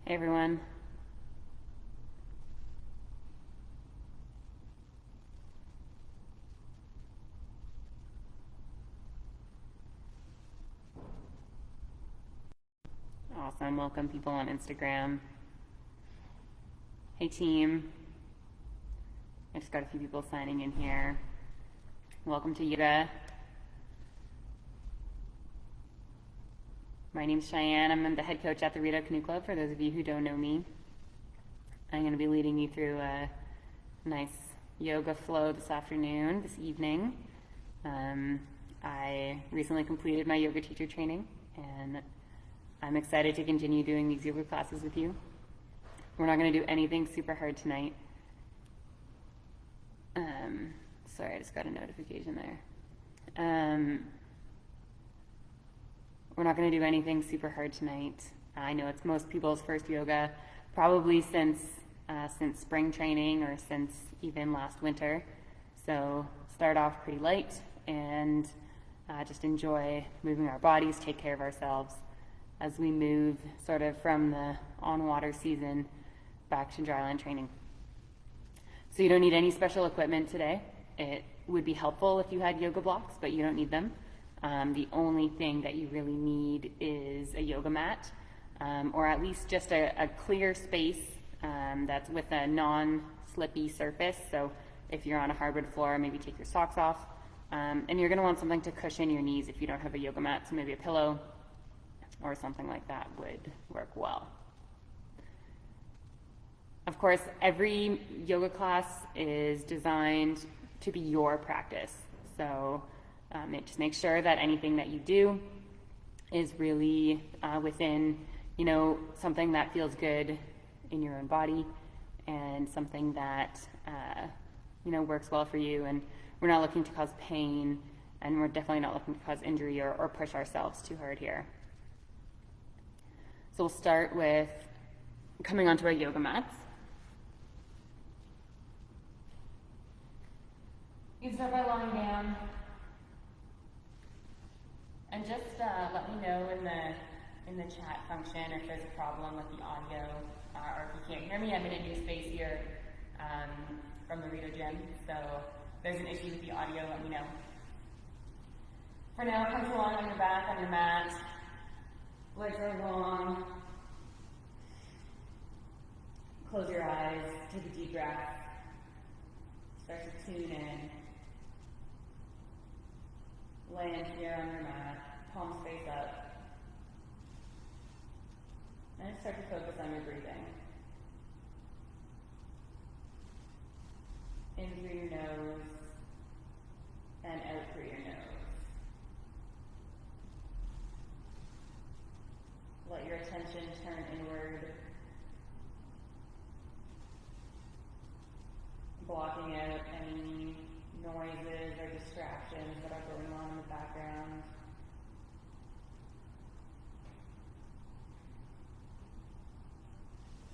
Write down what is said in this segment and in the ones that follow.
Hey everyone. Awesome. Welcome people on Instagram. Hey team. I just got a few people signing in here. Welcome to yoga. My name's Cheyenne. I'm the head coach at the Rideau Canoe Club, for those of you who don't know me. I'm going to be leading you through a nice yoga flow this evening. I recently completed my yoga teacher training, and I'm excited to continue doing these yoga classes with you. We're not going to do anything super hard tonight. Sorry, I just got a notification there. We're not going to do anything super hard tonight. I know it's most people's first yoga, probably since spring training or since even last winter. So start off pretty light and just enjoy moving our bodies, take care of ourselves as we move sort of from the on-water season back to dryland training. So you don't need any special equipment today. It would be helpful if you had yoga blocks, but you don't need them. The only thing that you really need is a yoga mat, or at least just a clear space that's with a non-slippy surface. So if you're on a hardwood floor, maybe take your socks off. And you're going to want something to cushion your knees if you don't have a yoga mat, so maybe a pillow or something like that would work well. Of course, every yoga class is designed to be your practice. So just make sure that anything that you do is really within, something that feels good in your own body and something that, works well for you. And we're not looking to cause pain, and we're definitely not looking to cause injury or push ourselves too hard here. So we'll start with coming onto our yoga mats. You can start by lying down. And just let me know in the chat function if there's a problem with the audio, or if you can't hear me. I'm in a new space here from the Rideau gym, so if there's an issue with the audio, let me know. For now, come to along on your back on your mat. Legs are long. Close your eyes. Take a deep breath. Start to tune in. Land here on your mat, palms face up. And start to focus on your breathing. In through your nose and out through your nose. Let your attention turn inward, blocking out any noises or distractions that are going on in the background.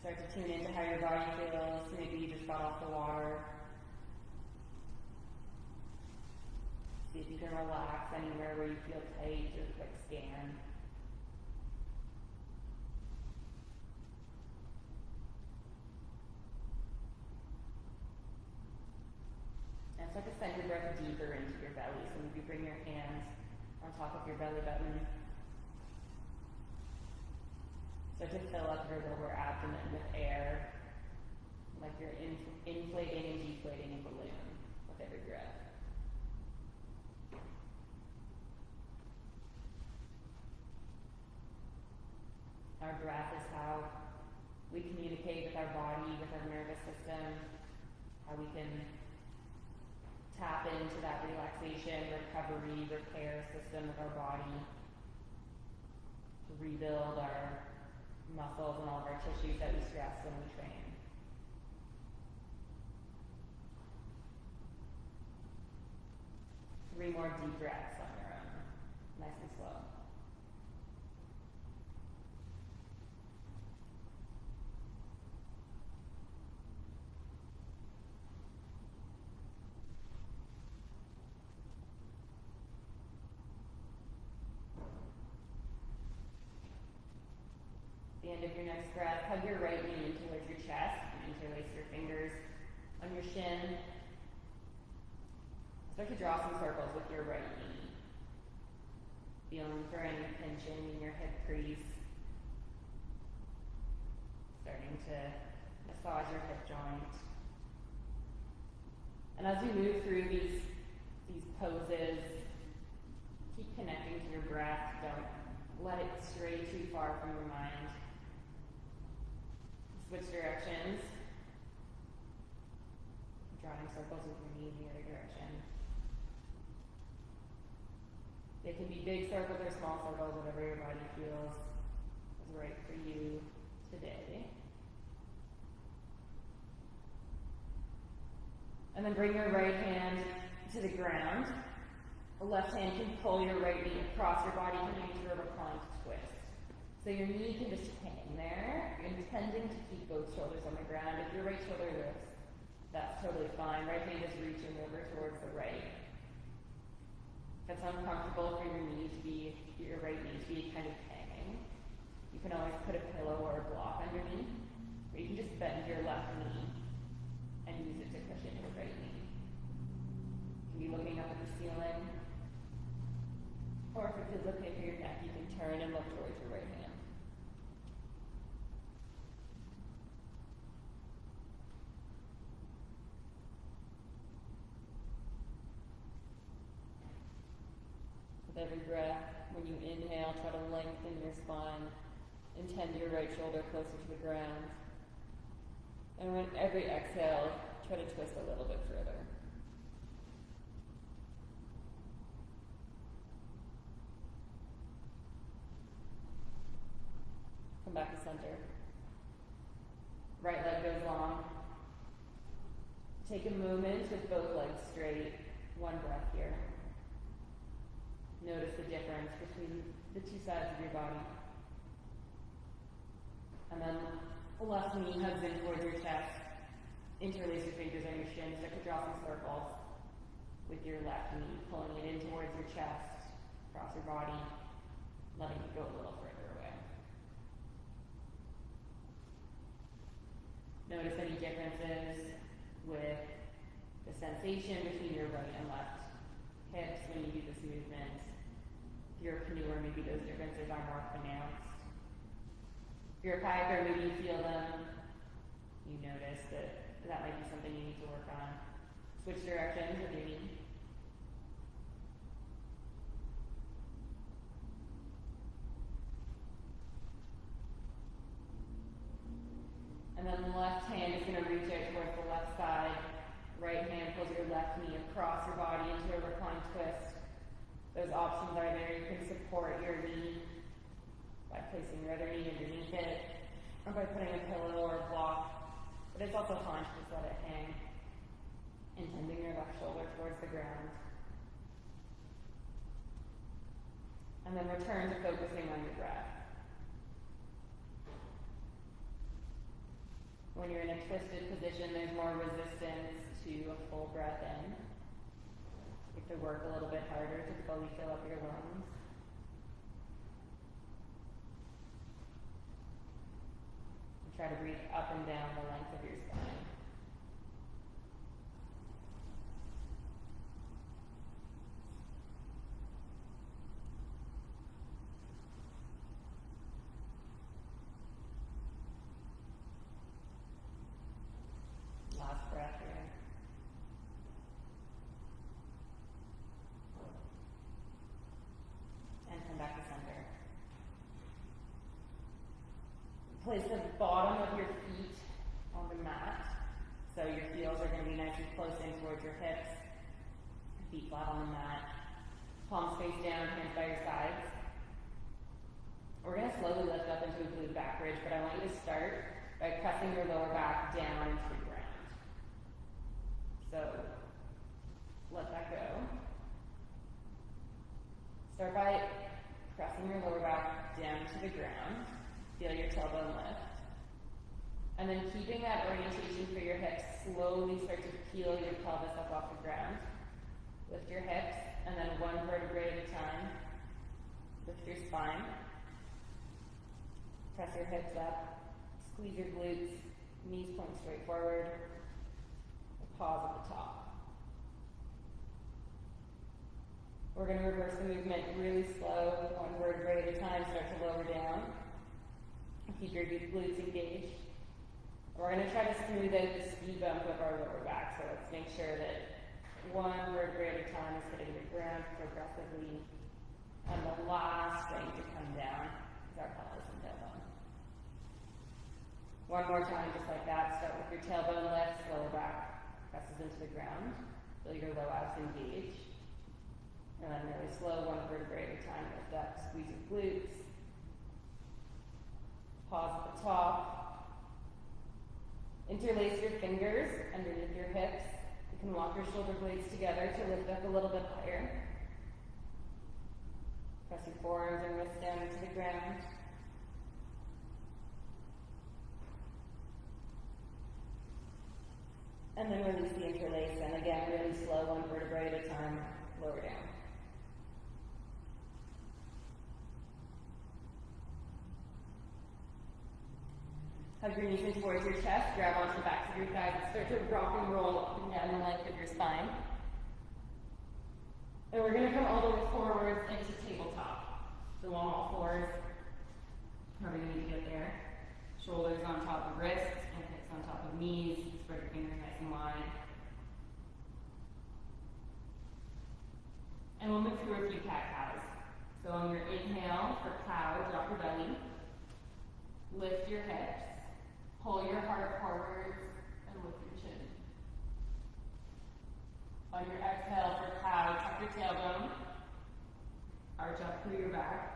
Start to tune into how your body feels. Maybe you just got off the water. See if you can relax anywhere where you feel tight. Do a quick scan. And start to send your breath deeper into your belly. So maybe bring your hands on top of your belly button. Start to fill up your lower abdomen with air, like you're inflating and deflating a balloon with every breath. Our breath is how we communicate with our body, with our nervous system, how we can tap into that relaxation, recovery, repair system of our body, to rebuild our muscles and all of our tissues that we stress when we train. Three more deep breaths on your own, nice and slow. The end of your next breath, hug your right knee in towards your chest and interlace your fingers on your shin. Start to draw some circles with your right knee. Feeling for any pinching in your hip crease. Starting to massage your hip joint. And as we move through these poses, keep connecting to your breath. Don't let it stray too far from your mind. Switch directions. Drawing circles with your knee in the other direction. They can be big circles or small circles, whatever your body feels is right for you today. And then bring your right hand to the ground. The left hand can pull your right knee across your body, coming into a reclined twist. So your knee can just hang there, intending to keep both shoulders on the ground. If your right shoulder lifts, that's totally fine. Right hand is reaching over towards the right. If it's uncomfortable for your right knee to be kind of hanging, you can always put a pillow or a block underneath, or you can just bend your left knee and use it to cushion your right knee. You can be looking up at the ceiling, or if it feels okay for your neck, you can turn and look towards your right hand. With every breath, when you inhale, try to lengthen your spine. Intend your right shoulder closer to the ground. And with every exhale, try to twist a little bit further. Come back to center. Right leg goes long. Take a moment with both legs straight. One breath here. Notice the difference between the two sides of your body. And then the left knee hugs in towards your chest. Interlace your fingers on your shin. Start to draw some circles with your left knee, pulling it in towards your chest, across your body, letting it go a little further away. Notice any differences with the sensation between your right and left hips when you do this movement. If you're a canoeer, maybe those differences are more pronounced. If you're a kayaker, maybe you feel them. You notice that might be something you need to work on. Switch directions with your knee. And then the left hand is going to reach out towards the left side. Right hand pulls your left knee across your body into a reclined twist. Those options are there. You can support your knee by placing your other knee underneath it, or by putting a pillow or a block. But it's also fine to just let it hang, intending your left shoulder towards the ground. And then return to focusing on your breath. When you're in a twisted position, there's more resistance to a full breath in. You have to work a little bit harder to fully fill up your lungs. And try to breathe up and down the length of your spine. Last breath here. And come back to center. Place the bottom of your feet on the mat. So your heels are going to be nice and close in towards your hips. Feet flat on the mat. Palms face down, hands by your sides. We're going to slowly lift up into a glute back bridge, but I want you to start by pressing your lower back down into the ground. So, let that go. Start by pressing your lower back down to the ground. Feel your tailbone lift. And then keeping that orientation for your hips, slowly start to peel your pelvis up off the ground. Lift your hips, and then one vertebrae at a time. Lift your spine. Press your hips up, squeeze your glutes, knees point straight forward, pause at the top. We're going to reverse the movement really slow, one vertebrae at a time, start to lower down. Keep your glutes engaged. We're going to try to smooth out the speed bump of our lower back, so let's make sure that one vertebrae at a time is hitting the ground progressively, and the last thing to come down is our pelvis and tailbone. One more time, just like that. Start with your tailbone lifts, lower back presses into the ground. Feel your low abs engage. And then really slow, one vertebrae at a time. Lift up, squeeze your glutes. Pause at the top. Interlace your fingers underneath your hips. You can walk your shoulder blades together to lift up a little bit higher. Press your forearms and wrists down into the ground. And then release the interlace, and again, really slow, one vertebrae at a time, lower down. Hug your knees in towards your chest, grab onto the backs of your thighs, and start to rock and roll up and down the length of your spine. And we're going to come all the way forwards into tabletop. So on all fours, however you need to get there. Shoulders on top of wrists, and hips on top of knees. Spread your fingers nice and wide. And we'll move through a few cat-cows. So on your inhale for cow, drop your belly. Lift your hips. Pull your heart forwards and lift your chin. On your exhale for cow, tuck your tailbone. Arch up through your back.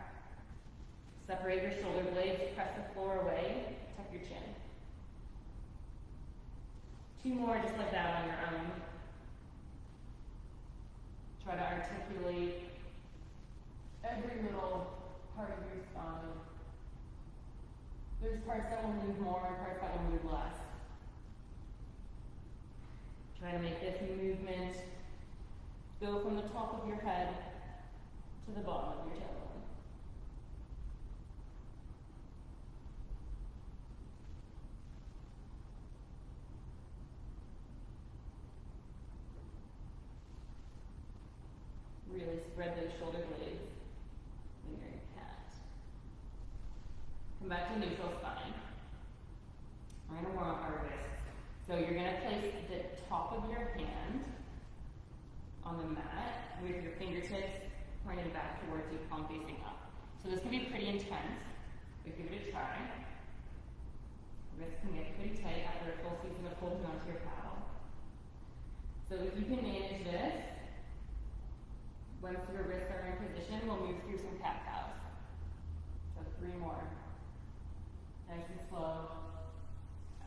Separate your shoulder blades, press the floor away, tuck your chin. Two more just like that on your own. Try to articulate every little part of your spine. There's parts that will move more and parts that will move less. Try to make this movement go from the top of your head to the bottom of your tailbone. Really spread those shoulder blades when you're in cat. Come back to neutral spine. We're going to warm up our wrists. So you're going to place the top of your hand on the mat with your fingertips pointed back towards you, palm facing up. So this can be pretty intense, but give it a try. Wrists can get pretty tight after a full season of holding onto your paddle. So if you can manage this, once your wrists are in position, we'll move through some cat-cows. So 3 more. Nice and slow.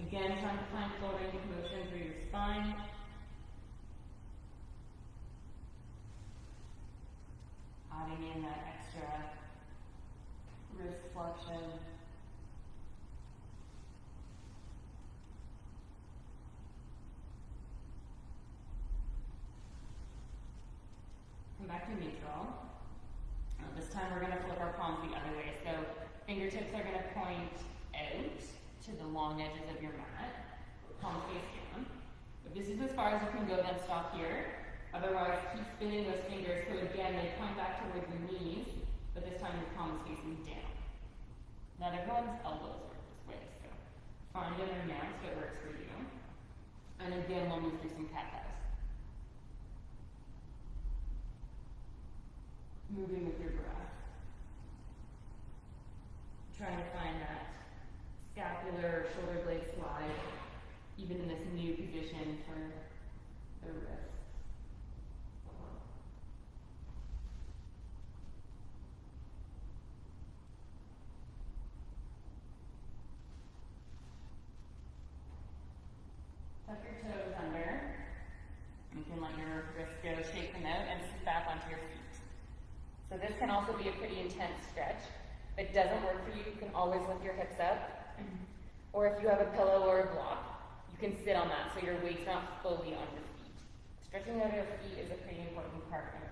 Again, trying to find full range of motion through your spine. Adding in that extra wrist flexion. Come back to neutral. This time we're going to flip our palms the other way. So fingertips are going to point out to the long edges of your mat. Palms face down. If this is as far as you can go, then stop here. Otherwise, keep spinning those fingers. So again, they point back towards your knees, but this time your palm is facing down. Not everyone's elbows work this way, so find an amount that works for you. And again, we'll move through some cat-cows. Moving with your breath. Trying to find that scapular or shoulder blade slide, even in this new position for the wrists. Tuck your toes under. You can let your wrists go, shake them out, and sit back onto your feet. So this can also be a pretty intense stretch. If it doesn't work for you, you can always lift your hips up. Or if you have a pillow or a block, you can sit on that so your weight's not fully on your feet. Stretching out your feet is a pretty important part of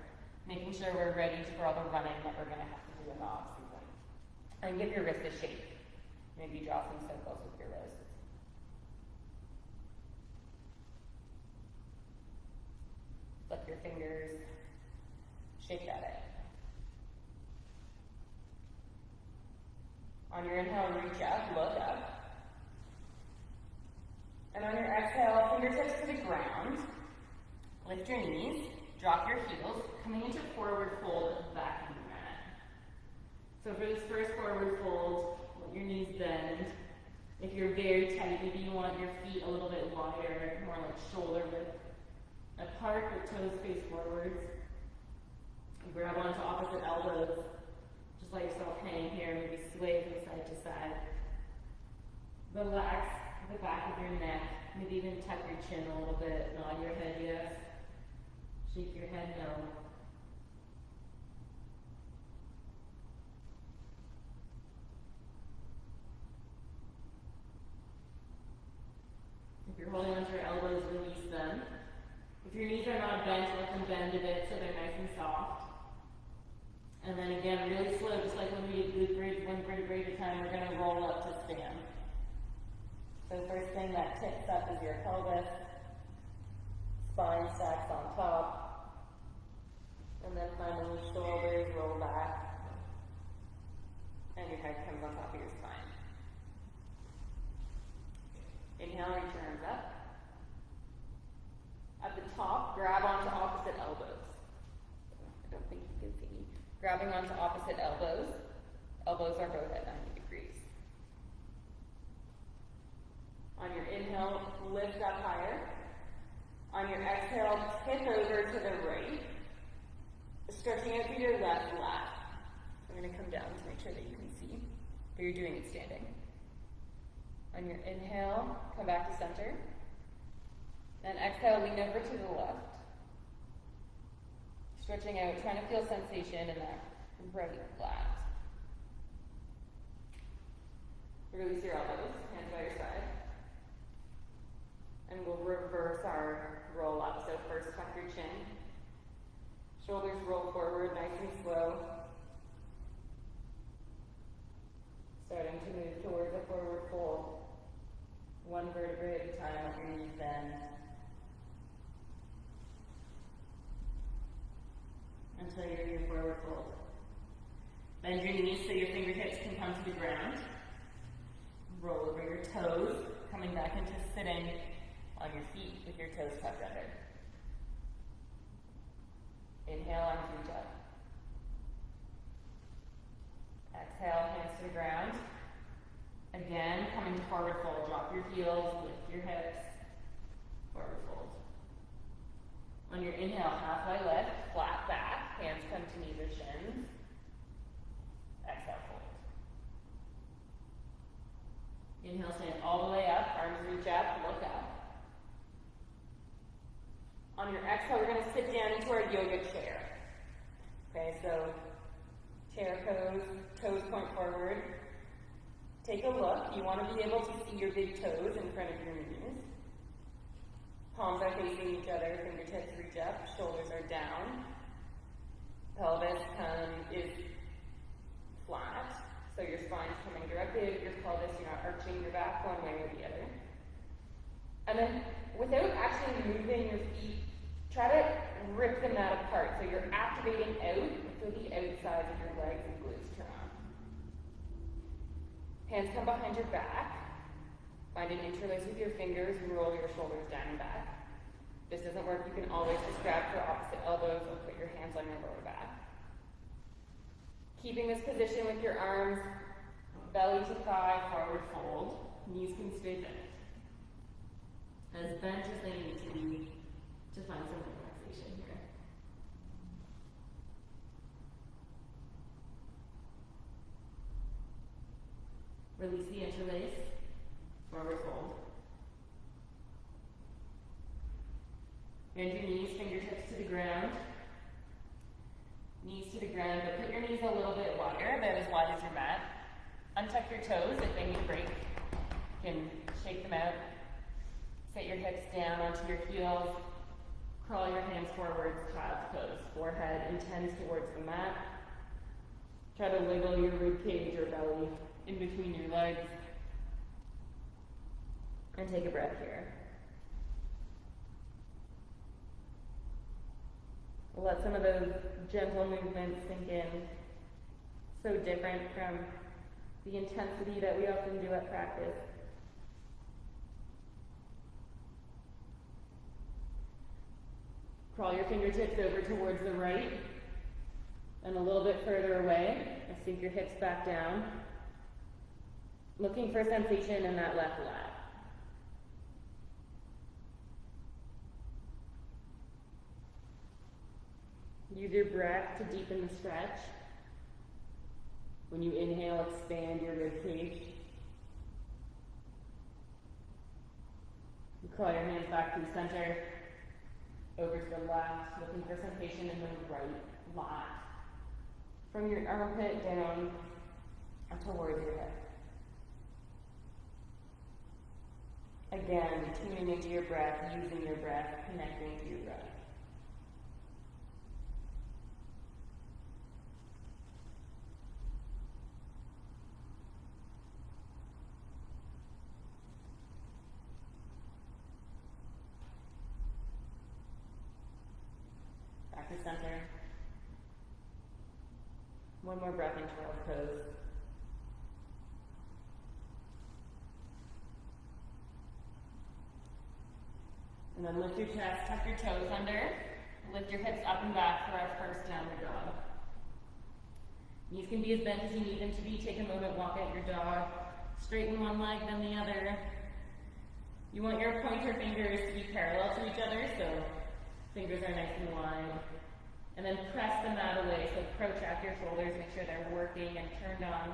making sure we're ready for all the running that we're going to have to do in the off season. And give your wrist a shake. Maybe draw some circles with your wrists. Flick your fingers, shake at it. On your inhale, reach up, look up. And on your exhale, fingertips to the ground. Lift your knees, drop your heels, coming into forward fold at the back of your mat. So for this first forward fold, let your knees bend. If you're very tight, maybe you want your feet a little bit wider, more like shoulder width apart, with toes face forwards. And grab onto opposite elbows. Just let yourself hang here, maybe sway from side to side. Relax the back of your neck, maybe even tuck your chin a little bit, nod your head yes, shake your head no. If you're holding onto your elbows, release them. If your knees are not bent, let them bend a bit so they're nice and soft. And then again, really slow, just like when we did glute bridge, one vertebrae at a time, we're going to roll up to stand. So the first thing that tips up is your pelvis, spine stacks on top, and then finally shoulders roll back, and your head comes on top of your spine. Inhale, reach your arms up. At the top, grab onto opposite elbows. I don't think you can see me. Grabbing onto opposite elbows. Elbows are both at 90 degrees. On your inhale, lift up higher. On your exhale, tip over to the right. Stretching out through your left lat. I'm going to come down to make sure that you can see, but you're doing it standing. On your inhale, come back to center. Then exhale, lean over to the left. Stretching out, trying to feel sensation in that right lat. Release your elbows, hands by your side. And we'll reverse our roll up. So first tuck your chin. Shoulders roll forward, nice and slow. Starting to move towards a forward fold. One vertebrae at a time, let your knees bend. Until you're in your forward fold. Bend your knees so your fingertips can come to the ground. Roll over your toes, coming back into sitting on your feet with your toes tucked under. Inhale, arms reach up. Exhale, hands to the ground. Again, coming to forward fold. Drop your heels, lift your hips. Forward fold. On your inhale, halfway lift, flat back. Hands come to knees or shins. Exhale, fold. Inhale, stand all the way up. Arms reach up, look up. On your exhale, we're going to sit down into our yoga chair. Okay, so chair pose, toes point forward. Take a look. You want to be able to see your big toes in front of your knees. Palms are facing each other, fingertips reach up, shoulders are down. Pelvis is flat, so your spine's coming directly out of your pelvis. You're not arching your back one way or the other. And then, without actually moving your feet, try to rip the mat apart. So you're activating out, so the outsides of your legs and glutes turn on. Hands come behind your back. Find an interlace with your fingers and roll your shoulders down and back. If this doesn't work, you can always just grab for opposite elbows or put your hands on your lower back. Keeping this position with your arms, belly to thigh, forward fold. Knees can stay bent. As bent as they need to be to find some relaxation here. Release the interlace. Forward fold. Bend your knees, fingertips to the ground. Knees to the ground, but put your knees a little bit wider, about as wide as your mat. Untuck your toes if they need a break. You can shake them out. Set your hips down onto your heels. Crawl your hands forwards, child's pose. Forehead intends towards the mat. Try to wiggle your rib cage or belly in between your legs. And take a breath here. Let some of those gentle movements sink in. So different from the intensity that we often do at practice. Crawl your fingertips over towards the right and a little bit further away. And sink your hips back down. Looking for sensation in that left lat. Use your breath to deepen the stretch. When you inhale, expand your rib cage. You crawl your hands back through center, over to the left, looking for sensation in the right lat. From your armpit down towards your hip. Again, tuning into your breath, using your breath, connecting to your breath. Back to center. One more breath into our toes. And then lift your chest, tuck your toes under, lift your hips up and back for our first downward dog. Knees can be as bent as you need them to be. Take a moment, walk out your dog. Straighten one leg, then the other. You want your pointer fingers to be parallel to each other, so fingers are nice and wide. And then press the mat away, so protract your shoulders, make sure they're working and turned on.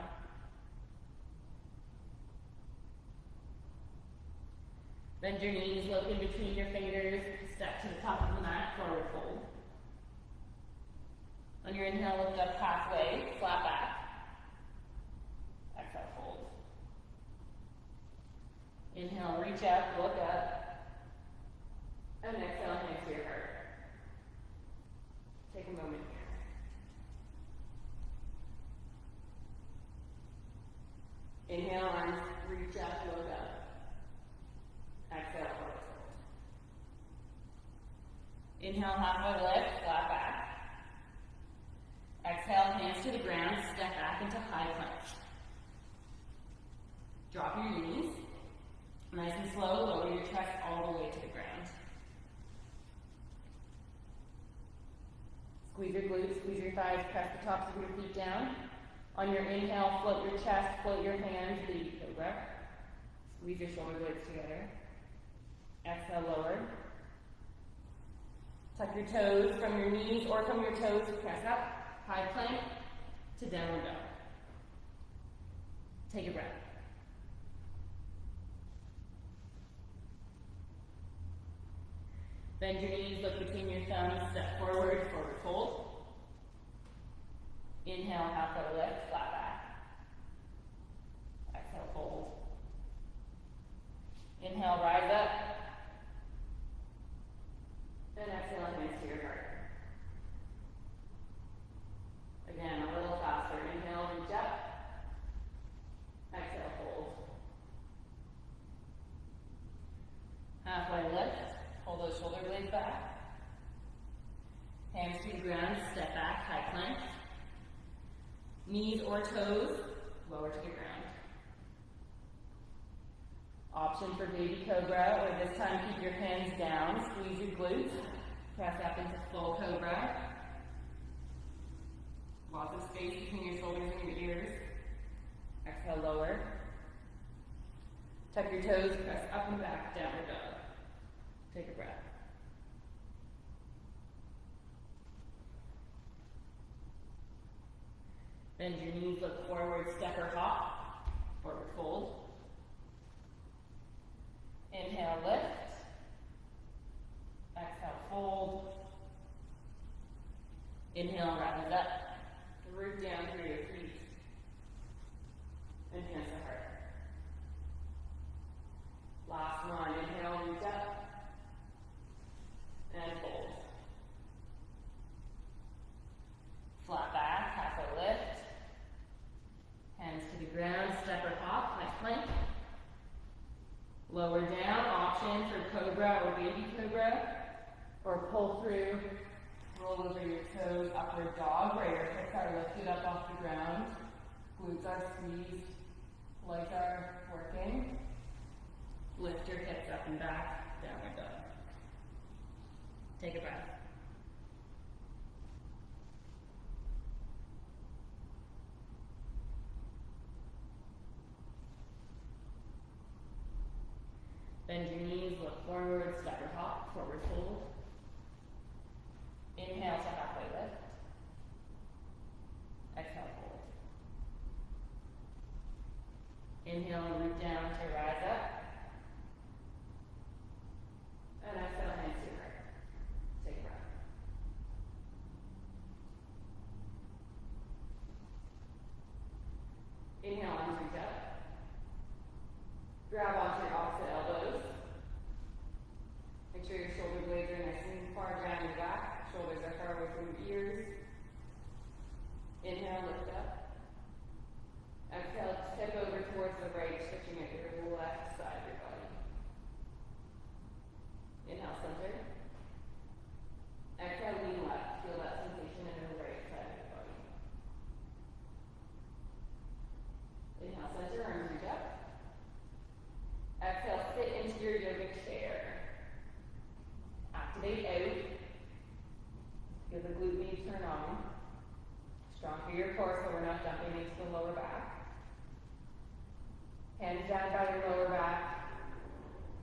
Bend your knees, look in between your fingers, step to the top of the mat, forward fold. On your inhale, lift up halfway, flat back. Exhale, fold. Inhale, reach up, look up. And exhale, hands to your heart. Take a moment here. Inhale, arms, reach up, look up. Exhale, forward fold. Inhale, halfway lift, flat back. Exhale, hands to the ground, step back into high plank. Drop your knees. Nice and slow, lower your chest all the way to the ground. Squeeze your glutes, squeeze your thighs, press the tops of your feet down. On your inhale, float your chest, float your hands, baby cobra. Squeeze your shoulder blades together. Exhale, lower. Tuck your toes from your knees or from your toes, press up. High plank to downward dog. Take a breath. Bend your knees, look between your thumbs, step forward, forward fold. Inhale, halfway lift, flat back. Exhale, fold. Inhale, rise up. And exhale, hands to your heart. Again, a little faster. Inhale, reach up. Exhale, fold. Halfway lift. Pull those shoulder blades back. Hands to the ground, step back, high plank. Knees or toes, lower to the ground. Option for baby cobra, or this time keep your hands down, squeeze your glutes, press up into full cobra. Lots of space between your shoulders and your ears. Exhale, lower. Tuck your toes, press up and back, downward dog. Take a breath. Bend your knees, look forward, step or hop, forward fold. Inhale, lift. Exhale, fold. Inhale, rise up. Root down through your feet. And hands to heart. Last one. Inhale, reach up. And fold. Flat back, halfway lift. Hands to the ground, step or hop, high plank. Lower down. through, roll over your toes, upward dog, where your hips are lifted up off the ground, glutes are squeezed, legs are working. Lift your hips up and back, downward dog. Take a breath. Bend your knees, look forward, stutter hop, forward fold. Inhale to halfway lift. Exhale, fold. Inhale and root down to rise up. And exhale, hands to your heart. Take a breath. Inhale, arms reach up. Grab onto your opposite elbows. Make sure your shoulder blades are nice and far down your back. Shoulders are far away from your ears. Inhale, lift up. Exhale, tip over towards the right, stretching at your left side of your body. Inhale, center. Exhale, lean left. Feel that sensation in the right side of your body. Inhale, center, arms reach up. Exhale, sit into your yoga chair. Activate out. Feel the glute med turn on. Strong through your core so we're not dumping into the lower back. Hands down by your lower back.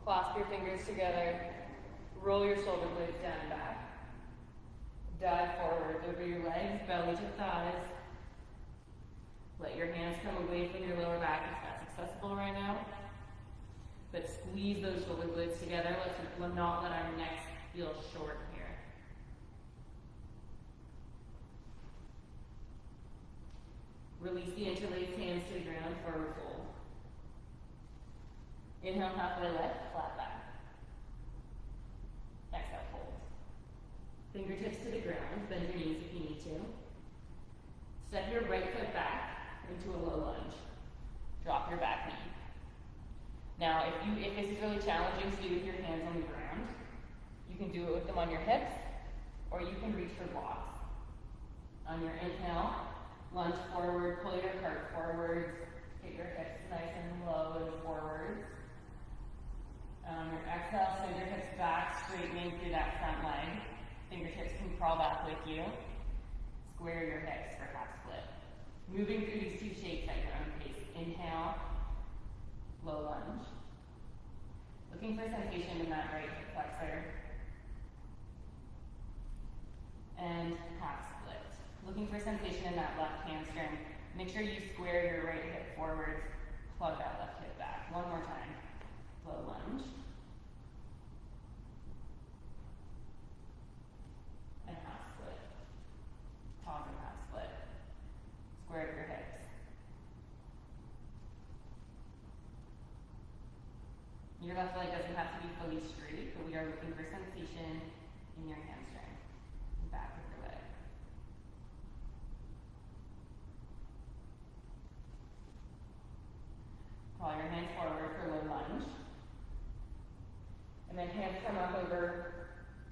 Clasp your fingers together. Roll your shoulder blades down and back. Dive forward over your legs, belly to thighs. Let your hands come away from your lower back if that's accessible right now. But squeeze those shoulder blades together. Let's not let our necks feel short here. Release the interlaced hands to the ground, forward fold. Inhale, halfway lift, flat back. Exhale, fold. Fingertips to the ground, bend your knees if you need to. Step your right foot back into a low lunge. Drop your back knee. Now, if this is really challenging to do with your hands on the ground, you can do it with them on your hips, or you can reach for blocks. On your inhale, lunge forward, pull your heart forwards, get your hips nice and low and forwards. On your exhale, send your hips back, straightening through that front leg. Fingertips can crawl back with you. Square your hips for half split. Moving through these two shapes at your own pace. Inhale, low lunge. Looking for sensation in that right hip flexor. And half split. Looking for sensation in that left hamstring. Make sure you square your right hip forwards. Plug that left hip back. One more time. Low lunge. And half split. Pause and half split. Square your hips. Your left leg doesn't have to be fully straight, but we are looking for sensation in your hamstring. Back of your leg. Draw your hands forward for low lunge. And then hands come up over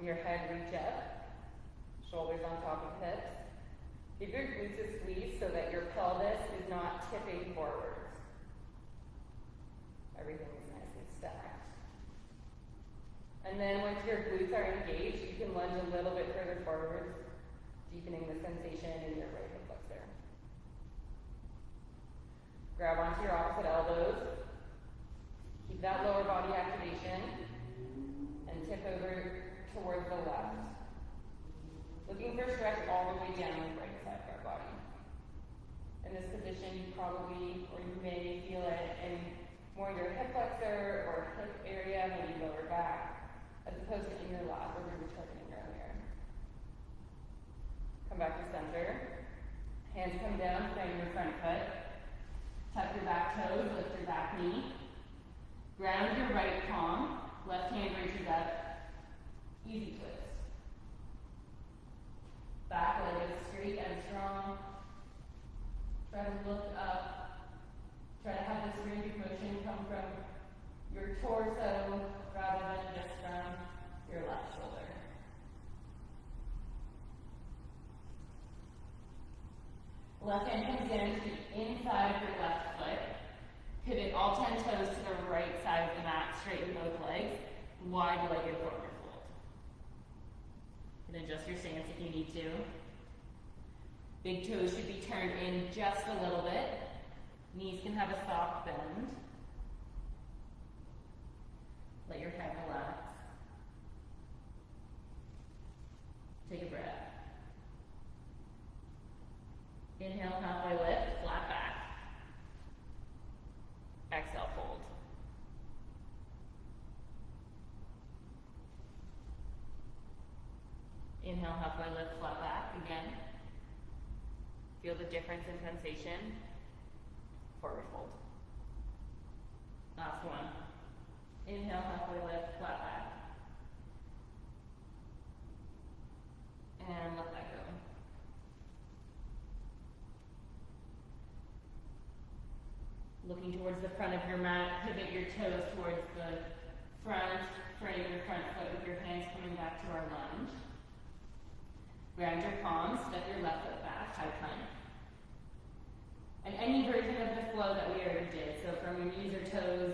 your head, reach up. Shoulders on top of hips. Give your glutes a squeeze so that your pelvis is not tipping forwards. Everything is nice and stacked. And then once your glutes are engaged, you can lunge a little bit further forwards, deepening the sensation in your right hip flexor. Grab onto your opposite elbows. Keep that lower body activation. And tip over towards the left. Looking for stretch all the way down the right side of our body. In this position, you probably, or you may feel it in more your hip flexor or hip area, maybe lower back, as opposed to in your lap where we were targeting earlier. Come back to center. Hands come down, frame your front foot. Tuck your back toes, lift your back knee. Ground your right palm, left hand reaches up. Easy twist. Back leg is straight and strong. Try to look up. Try to have this range of motion come from your torso rather than just from your left shoulder. 10 toes to the right side of the mat, straighten both legs, wide-legged forward fold. You can adjust your stance if you need to. Big toes should be turned in just a little bit. Knees can have a soft bend. Let your head relax. Take a breath. Inhale, halfway lift, flat back. Exhale, fold. Inhale, halfway lift, flat back. Again. Feel the difference in sensation. Forward fold. Last one. Inhale, halfway lift, flat back. And let that go. Looking towards the front of your mat, pivot your toes towards the front, frame your front foot with your hands coming back to our lunge. Ground your palms, step your left foot back, high plank. And any version of the flow that we already did, so from your knees or toes,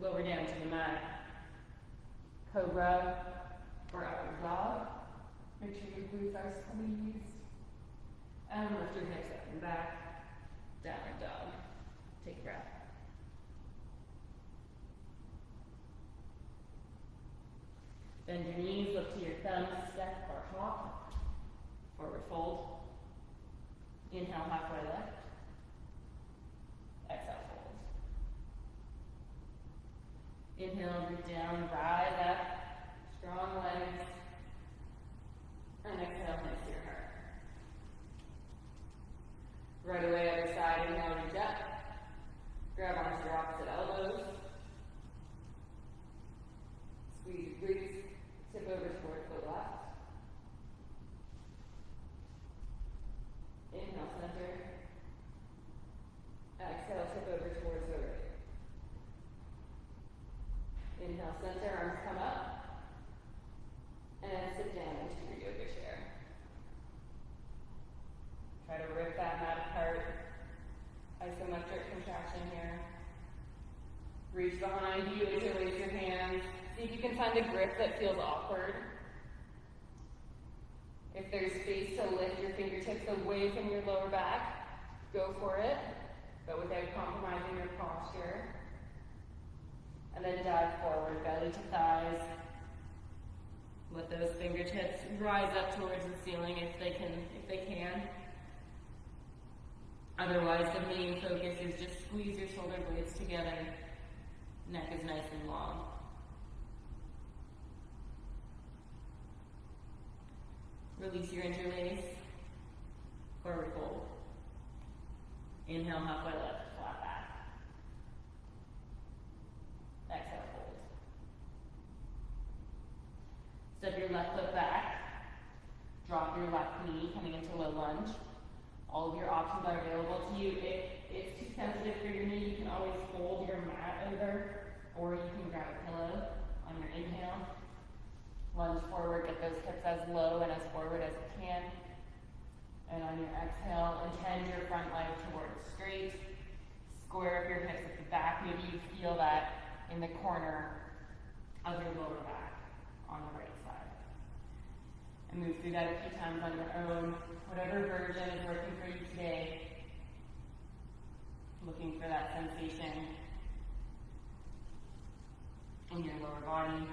lower down to the mat. Cobra or upward dog. Make sure your glutes are squeezed. And lift your hips up and back. Downward dog. Take a breath. Bend your knees, look to your thumbs, step or hop. Forward fold. Inhale, halfway lift. Exhale, fold. Inhale, root down, rise up. Strong legs. And exhale, hands to your heart. Right away, other side, inhale, reach up. Grab onto your opposite elbows. Squeeze your glutes. Tip over toward foot left. Inhale, center. Exhale, tip over towards the right. Inhale, center, arms come up. And then sit down into your yoga chair. Try to rip that mat apart. Isometric contraction here. Reach behind you, interlace your hands. See if you can find a grip that feels awkward. If there's space to lift your fingertips away from your lower back, go for it, but without compromising your posture. And then dive forward, belly to thighs. Let those fingertips rise up towards the ceiling if they can. Otherwise, the main focus is just squeeze your shoulder blades together. Neck is nice and long. Release your interlace. Forward fold. Inhale, halfway lift, flat back. Exhale, fold. Step your left foot back. Drop your left knee, coming into low lunge. All of your options are available to you. If it's too sensitive for your knee, you can always fold your mat over, or you can grab a pillow on your inhale. Lunge forward, get those hips as low and as forward as you can. And on your exhale, intend your front leg towards straight. Square up your hips at the back. Maybe you feel that in the corner of your lower back on the right side. And move through that a few times on your own. Whatever version is working for you today. Looking for that sensation in your lower body.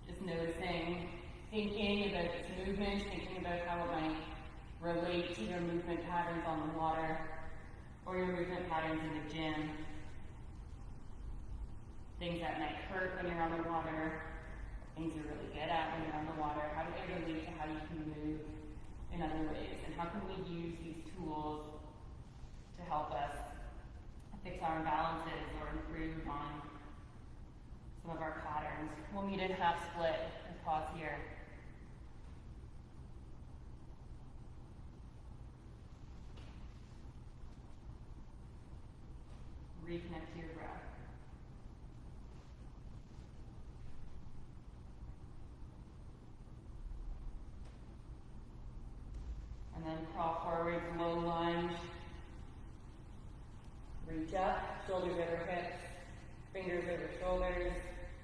Just noticing, thinking about its movement, thinking about how it might relate to your movement patterns on the water or your movement patterns in the gym. Things that might hurt when you're on the water, things you're really good at when you're on the water. How do they relate to how you can move in other ways? And how can we use these tools to help us fix our imbalances or improve on some of our patterns? We'll meet in half split and pause here. Reconnect to your breath. And then crawl forward, low lunge. Reach up, shoulders over hips. Fingers over shoulders,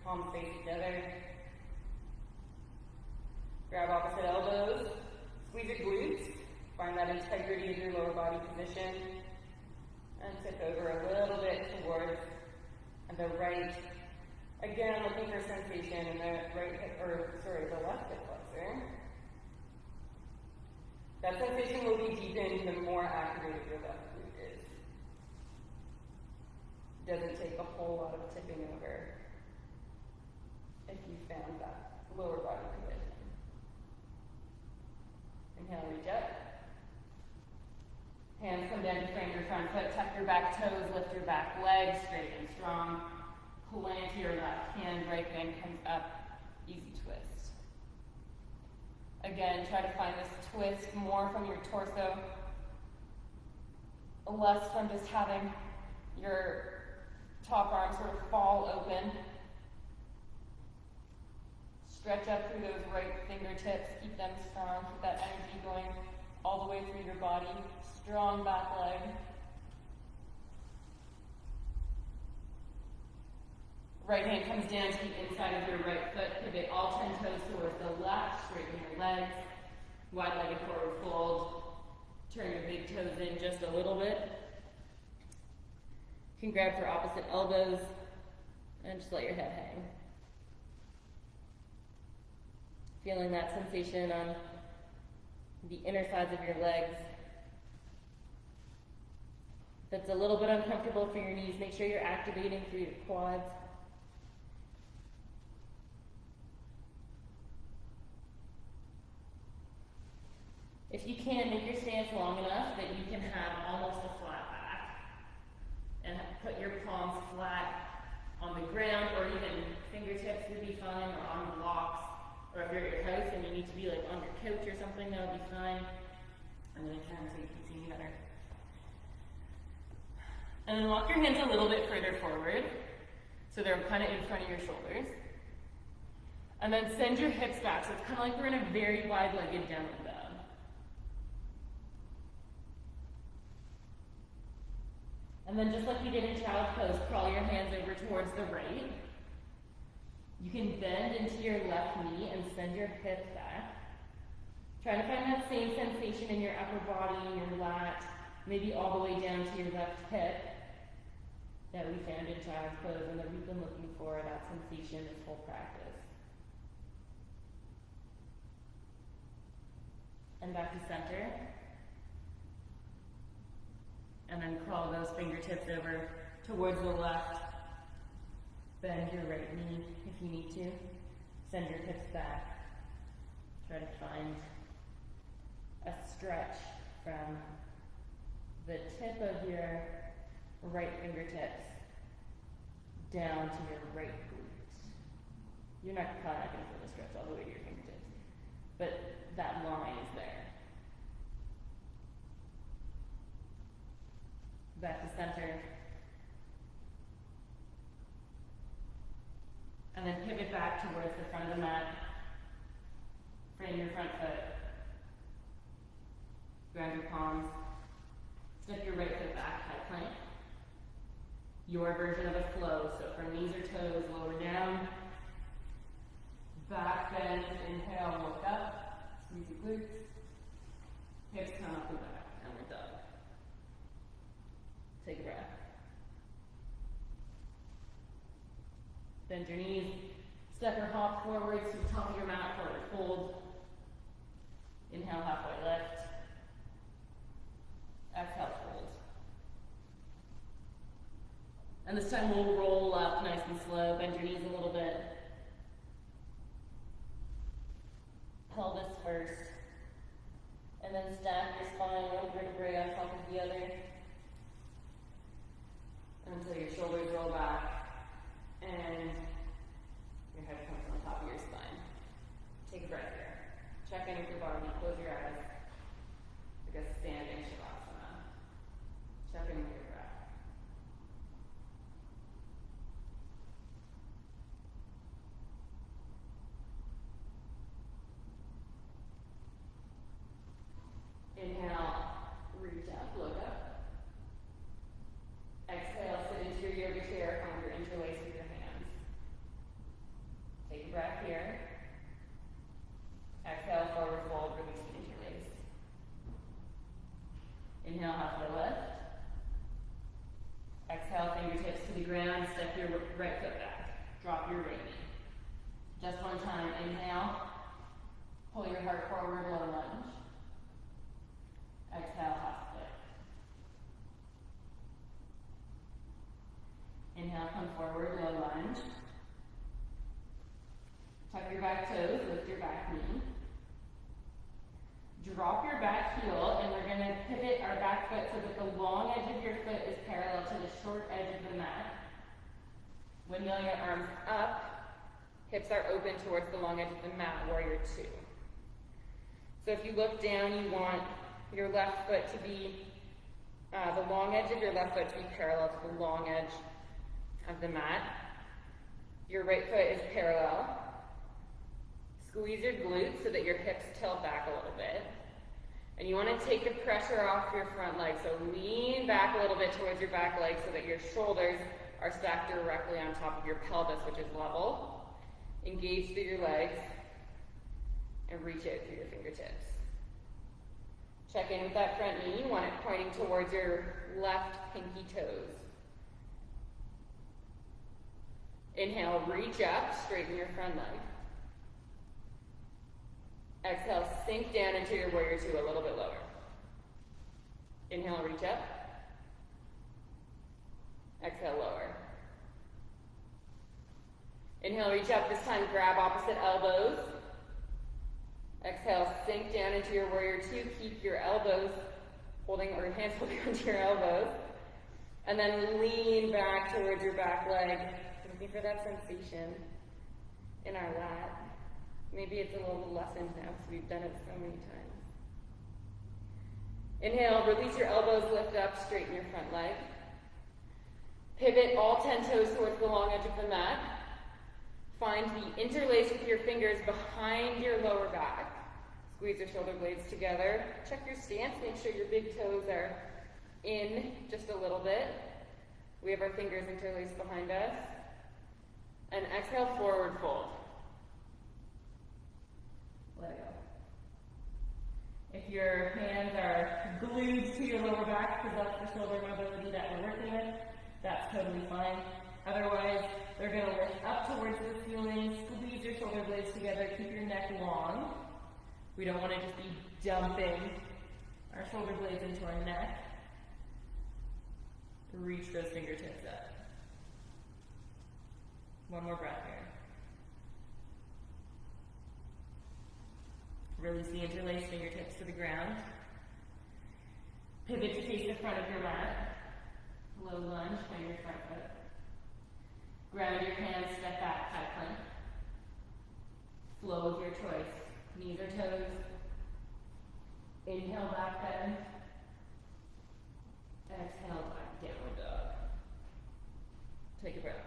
palms face together. Grab opposite elbows, squeeze your glutes, find that integrity of your lower body position, and tip over a little bit towards the right. Again, looking for sensation in the the left hip flexor. That sensation will be deepened the more activated your left glute is. Doesn't take a whole lot of tipping over if you found that lower body position. Inhale, reach up. Hands come down to frame your front foot, tuck your back toes, lift your back leg straight and strong. Plant your left hand, right hand comes up, easy twist. Again, try to find this twist more from your torso, less from just having your top arm sort of fall open. Stretch up through those right fingertips, keep them strong, keep that energy going all the way through your body. Strong back leg. Right hand comes down to the inside of your right foot. Pivot all 10 toes towards the left. Straighten your legs. Wide-legged forward fold. Turn your big toes in just a little bit. You can grab for opposite elbows and just let your head hang. Feeling that sensation on the inner sides of your legs. If it's a little bit uncomfortable for your knees, make sure you're activating through your quads. If you can, make your stance long enough that you can have almost a flat back. And put your palms flat on the ground, or even fingertips would be fine, or on blocks. Or if you're at your house and you need to be like on your couch or something, that would be fine. I'm going to turn so you can see me better. And then walk your hands a little bit further forward, so they're kind of in front of your shoulders. And then send your hips back, so it's kind of like we're in a very wide-legged downward dog. And then just like you did in child's pose, crawl your hands over towards the right. You can bend into your left knee and send your hips back. Try to find that same sensation in your upper body, your lat, maybe all the way down to your left hip that we found in child's pose and that we've been looking for, that sensation this whole practice. And back to center. And then crawl those fingertips over towards the left. Bend your right knee if you need to. Send your hips back. Try to find a stretch from the tip of your right fingertips down to your right glute. You're probably not going to feel the stretch all the way to your fingertips, but that line is there. Back to center. And then pivot back towards the front of the mat. Frame your front foot. Ground your palms. Step your right foot back, high plank. Your version of a flow, so from knees or toes, lower down. Back bend, inhale, look up. Squeeze your glutes. Hips come up and back, downward dog. Take a breath. Bend your knees. Step or hop forward to the top of your mat, forward fold. Inhale, halfway lift. Exhale, fold. And this time we'll roll up nice and slow. Bend your knees a little bit. Pelvis first. And then stack your spine, one vertebrae on top of the other. Until your shoulders roll back and your head comes on top of your spine. Take a breath here. Check in with your body. Close your eyes. Like a standing shavasana. Check in with your breath. forward, low lunge. Tuck your back toes, lift your back knee. Drop your back heel, and we're gonna pivot our back foot so that the long edge of your foot is parallel to the short edge of the mat. Windmill your arms up, hips are open towards the long edge of the mat, warrior two. So if you look down, you want your left foot to be, the long edge of your left foot to be parallel to the long edge of the mat. Your right foot is parallel. Squeeze your glutes so that your hips tilt back a little bit. And you want to take the pressure off your front leg. So lean back a little bit towards your back leg so that your shoulders are stacked directly on top of your pelvis, which is level. Engage through your legs and reach out through your fingertips. Check in with that front knee. You want it pointing towards your left pinky toes. Inhale, reach up, straighten your front leg. Exhale, sink down into your warrior two a little bit lower. Inhale, reach up. Exhale, lower. Inhale, reach up. This time, grab opposite elbows. Exhale, sink down into your warrior two. Keep your elbows holding, or your hands holding onto your elbows. And then lean back towards your back leg. Looking for that sensation in our lat. Maybe it's a little lessened now because we've done it so many times. Inhale, release your elbows, lift up, straighten your front leg. Pivot all 10 toes towards the long edge of the mat. Find the interlace with your fingers behind your lower back. Squeeze your shoulder blades together. Check your stance, make sure your big toes are in just a little bit. We have our fingers interlaced behind us. And exhale, forward fold. Let it go. If your hands are glued to your lower back because that's the shoulder mobility that we're working with, that's totally fine. Otherwise, they're going to lift up towards the ceiling, squeeze your shoulder blades together, keep your neck long. We don't want to just be dumping our shoulder blades into our neck. Reach those fingertips up. One more breath here. Release the interlaced fingertips to the ground. Pivot to face the front of your mat. Low lunge, find your front foot. Ground your hands, step back, high plank. Flow of your choice. Knees or toes. Inhale, back bend. Exhale, back downward dog. Take a breath.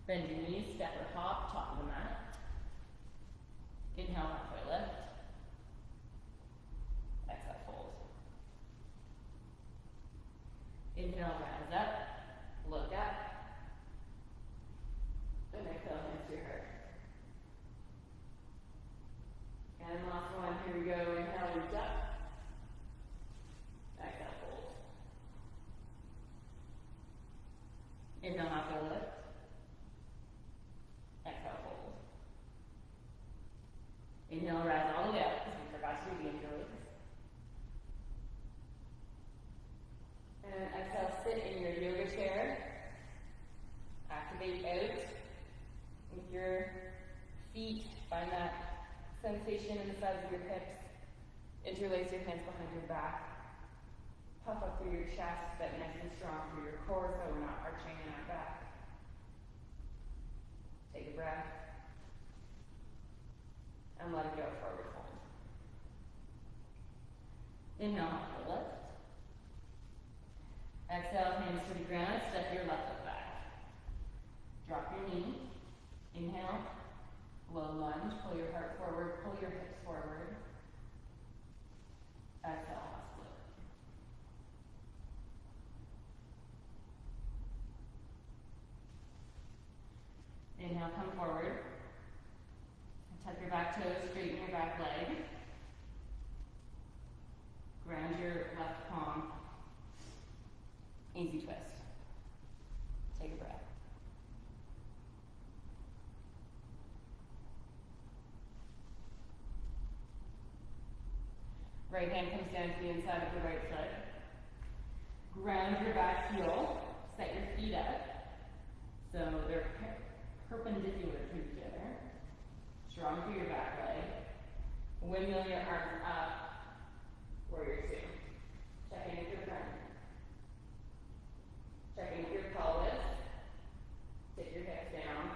Bend your knees, step or hop, top of the mat. Inhale, halfway lift. Exhale, fold. Inhale, rise up, look up. And exhale, hands to your heart. And last one, here we go. Inhale, reach up. Exhale, fold. Inhale, halfway lift. Exhale, fold. Inhale, rise all the way up because we forgot to do the interlace. And exhale, sit in your yoga chair. Activate out with your feet. Find that sensation in the sides of your hips. Interlace your hands behind your back. Puff up through your chest, but nice and strong through your core so we're not arching in our back. Take a breath. And let it go, forward fold. Inhale, halfway lift. Exhale, hands to the ground, step your left foot back. Drop your knee. Inhale, low lunge, pull your heart forward, pull your hips forward. Exhale, half split. Inhale, come forward. Tuck your back toes, straighten your back leg. Ground your left palm. Easy twist. Take a breath. Right hand comes down to the inside of the right foot. Ground your back heel. Set your feet up so they're perpendicular to each other. Strong through your back leg. Windmill your arms up. Warrior two. Check in with your front. Check in with your pelvis. Sit your hips down.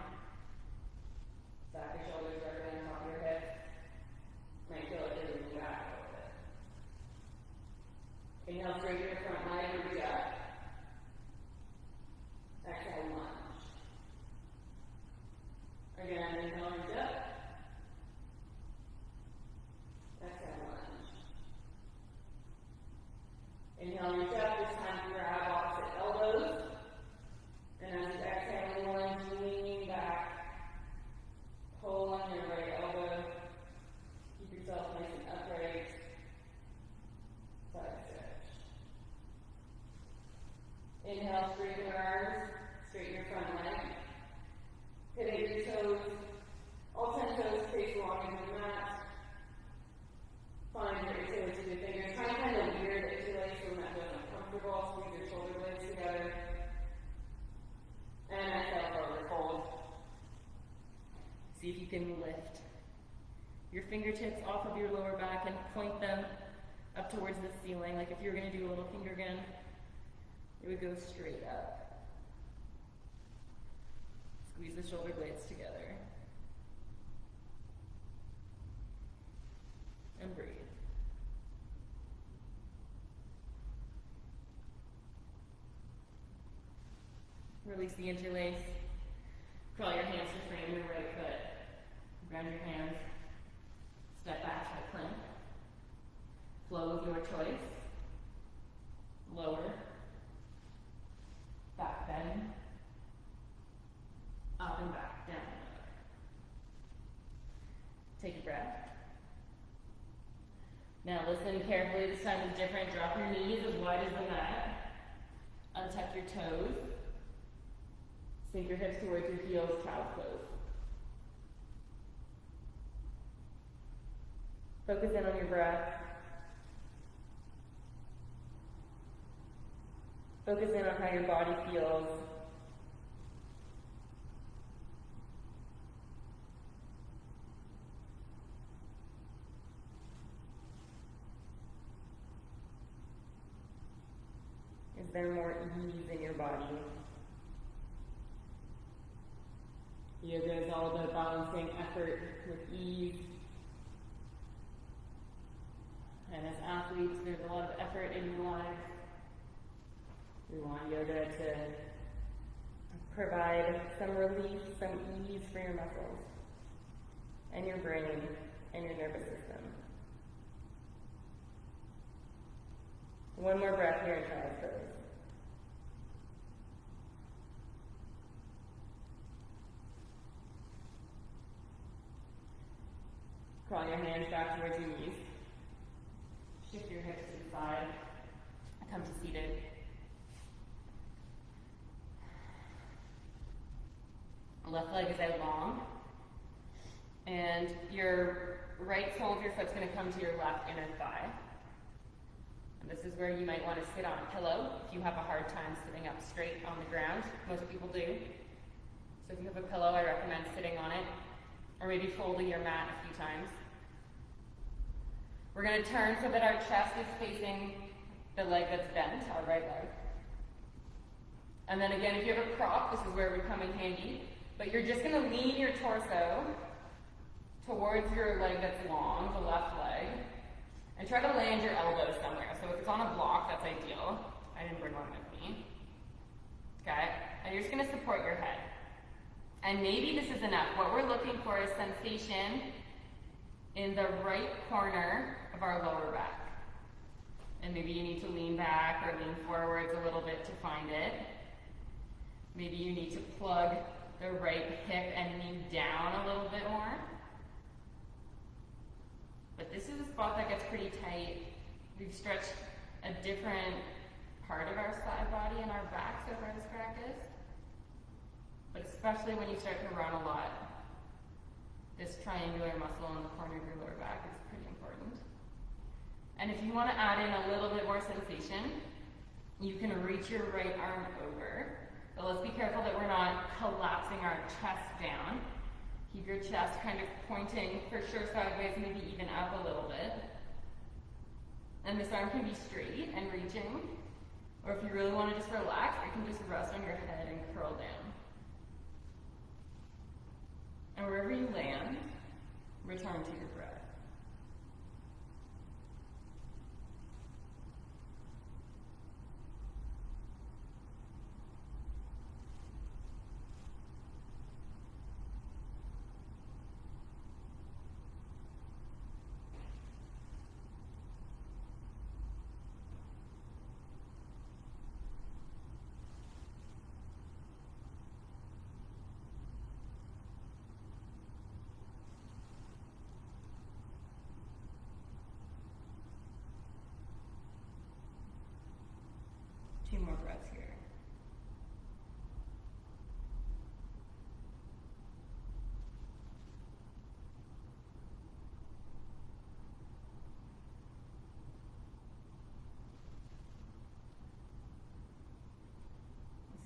Stack your shoulders directly on top of your hips. Might feel like you're leaning back a little bit. Inhale, straighten your front leg, reach up. Exhale, lunge. Again, inhale, reach up. Exhale, lunge. Inhale, reach up. This time grab opposite elbows. And as you exhale, lunge, leaning back. Pull on your right elbow. Keep yourself nice and upright. Side stretch. Inhale, straighten your arms. Straighten your front leg. Pivot your toes. All 10 toes face along into the mat. Find your toes with your fingers. Try to find a weird interlace so that feels uncomfortable. Squeeze your shoulder blades together. And exhale, forward fold. See if you can lift your fingertips off of your lower back and point them up towards the ceiling. Like if you were going to do a little finger gun, it would go straight up. Squeeze the shoulder blades together. And breathe. Release the interlace. Crawl your hands to frame your right foot. Ground your hands. Step back to a plank. Flow of your choice. Lower. Back bend. Up and back, down. Take a breath. Now listen carefully. This time is different. Drop your knees as wide as the mat. Untuck your toes. Sink your hips towards your heels, child's pose. Focus in on your breath. Focus in on how your body feels. Is there more ease in your body? Yoga is all about balancing effort with ease. And as athletes, there's a lot of effort in your life. We want yoga to provide some relief, some ease for your muscles, and your brain, and your nervous system. One more breath here in child's pose. Crawl your hands back towards your knees. Shift your hips to the side. Come to seated. Left leg is out long. And your right sole of your foot is going to come to your left inner thigh. And this is where you might want to sit on a pillow if you have a hard time sitting up straight on the ground. Most people do. So if you have a pillow, I recommend sitting on it. Or maybe folding your mat a few times. We're going to turn so that our chest is facing the leg that's bent, our right leg. And then again, if you have a prop, this is where it would come in handy. But you're just going to lean your torso towards your leg that's long, the left leg. And try to land your elbows somewhere. So if it's on a block, that's ideal. I didn't bring one with me. Okay? And you're just going to support your head. And maybe this is enough. What we're looking for is sensation in the right corner of our lower back. And maybe you need to lean back or lean forwards a little bit to find it. Maybe you need to plug the right hip and knee down a little bit more. But this is a spot that gets pretty tight. We've stretched a different part of our side body and our back so far this practice. But especially when you start to run a lot, this triangular muscle in the corner of your lower back is pretty important. And if you want to add in a little bit more sensation, you can reach your right arm over. But let's be careful that we're not collapsing our chest down. Keep your chest kind of pointing for sure sideways, maybe even up a little bit. And this arm can be straight and reaching. Or if you really want to just relax, you can just rest on your head and curl down. And wherever you land, return to your breath. Two more breaths here.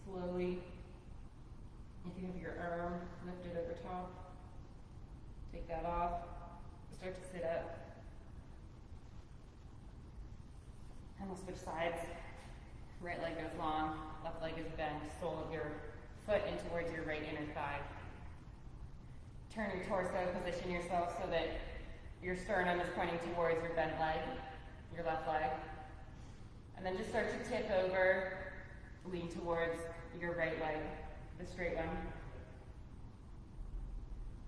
Slowly, if you have your arm lifted over top, take that off. Start to sit up. And we'll switch sides. Right leg goes long, left leg is bent, sole of your foot in towards your right inner thigh. Turn your torso, position yourself so that your sternum is pointing towards your bent leg, your left leg. And then just start to tip over, lean towards your right leg, the straight one.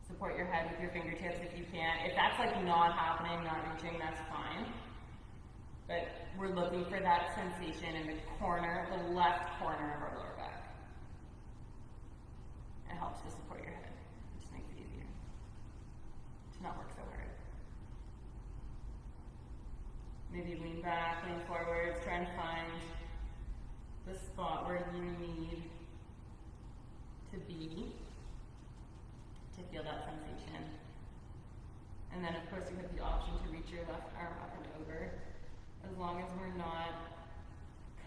Support your head with your fingertips if you can. If that's like not happening, not reaching, that's fine. But we're looking for that sensation in the corner, the left corner of our lower back. It helps to support your head. It just makes it easier to not work so hard. Maybe lean back, lean forwards, try and find the spot where you need to be to feel that sensation. And then of course you have the option to reach your left arm up and over, as long as we're not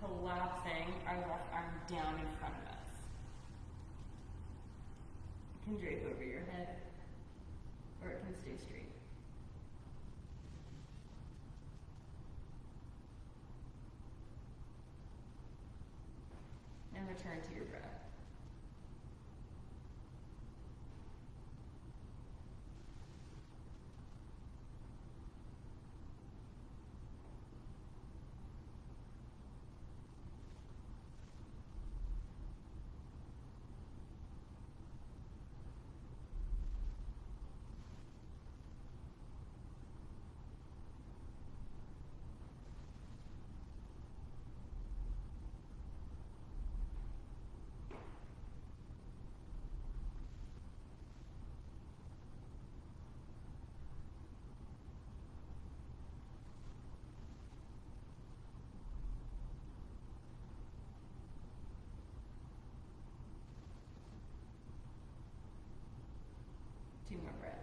collapsing our left arm down in front of us. It can drape over your head, or it can stay straight. And return to your breath. Two more breaths.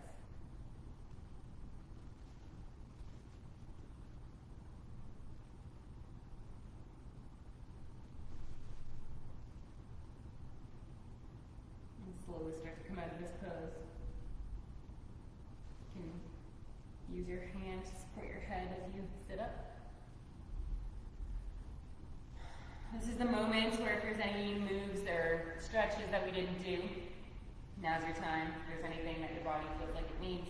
And slowly start to come out of this pose. You can use your hand to support your head as you sit up. This is the moment where if there's any moves or stretches that we didn't do, now's your time. If there's anything that your body feels like it needs.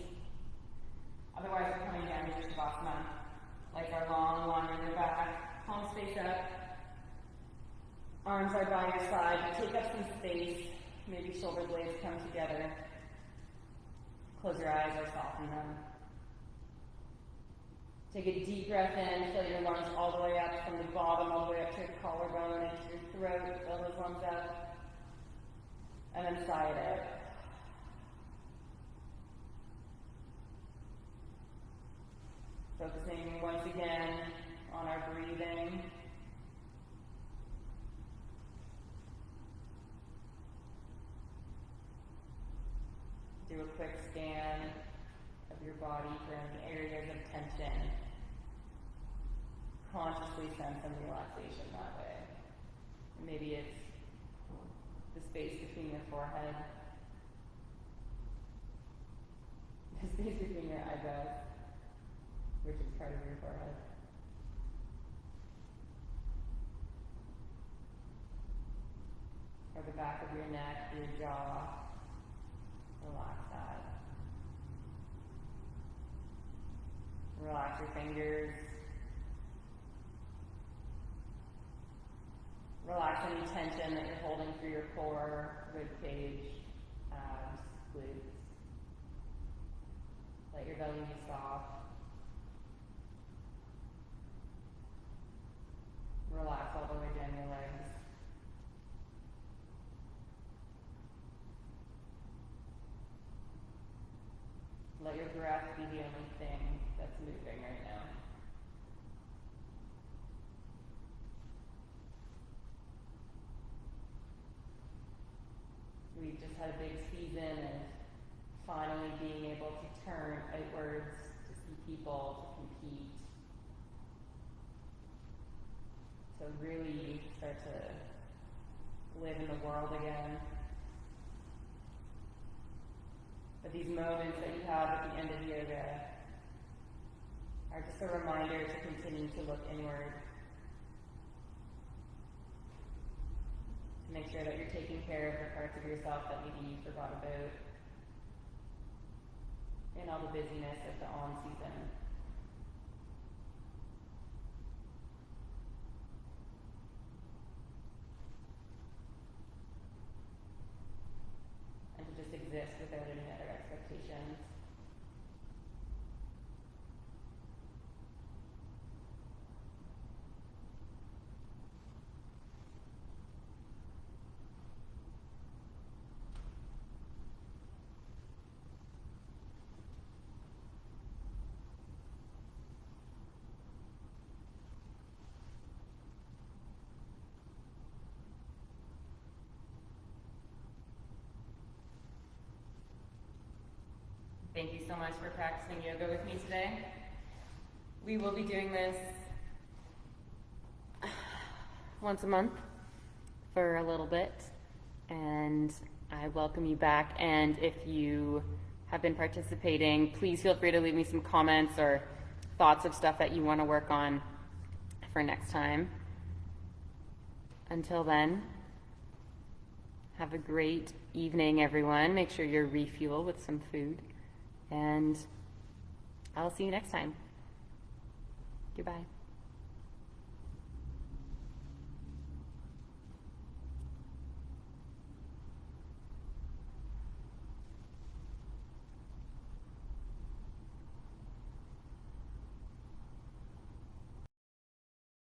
Otherwise, we're coming down to Shavasana. Legs are long, longer in your back. Palms face up. Arms are by your side. Take up some space. Maybe shoulder blades come together. Close your eyes or soften them. Take a deep breath in. Fill your lungs all the way up from the bottom, all the way up to your collarbone and into your throat. Fill those lungs up. And then sigh it out. Focusing once again on our breathing. Do a quick scan of your body for any areas of tension. consciously sense some relaxation that way. Maybe it's the space between your forehead, the space between your eyebrows, which is part of your forehead. Or the back of your neck, your jaw. Relax that. Relax your fingers. Relax any tension that you're holding through your core, rib cage, abs, glutes. Let your belly be soft. Relax all the way down your legs. Let your breath be the only thing that's moving right now. We've just had a big season of finally being able to turn outwards, to see people, to compete. So really start to live in the world again. But these moments that you have at the end of yoga are just a reminder to continue to look inward. To make sure that you're taking care of the parts of yourself that maybe you forgot about in all the busyness of the on season. And to just exist without any other expectations. Thank you so much for practicing yoga with me today. We will be doing this once a month for a little bit, and I welcome you back. And if you have been participating, please feel free to leave me some comments or thoughts of stuff that you want to work on for next time. Until then, have a great evening, everyone. Make sure you refuel with some food. And I'll see you next time. Goodbye.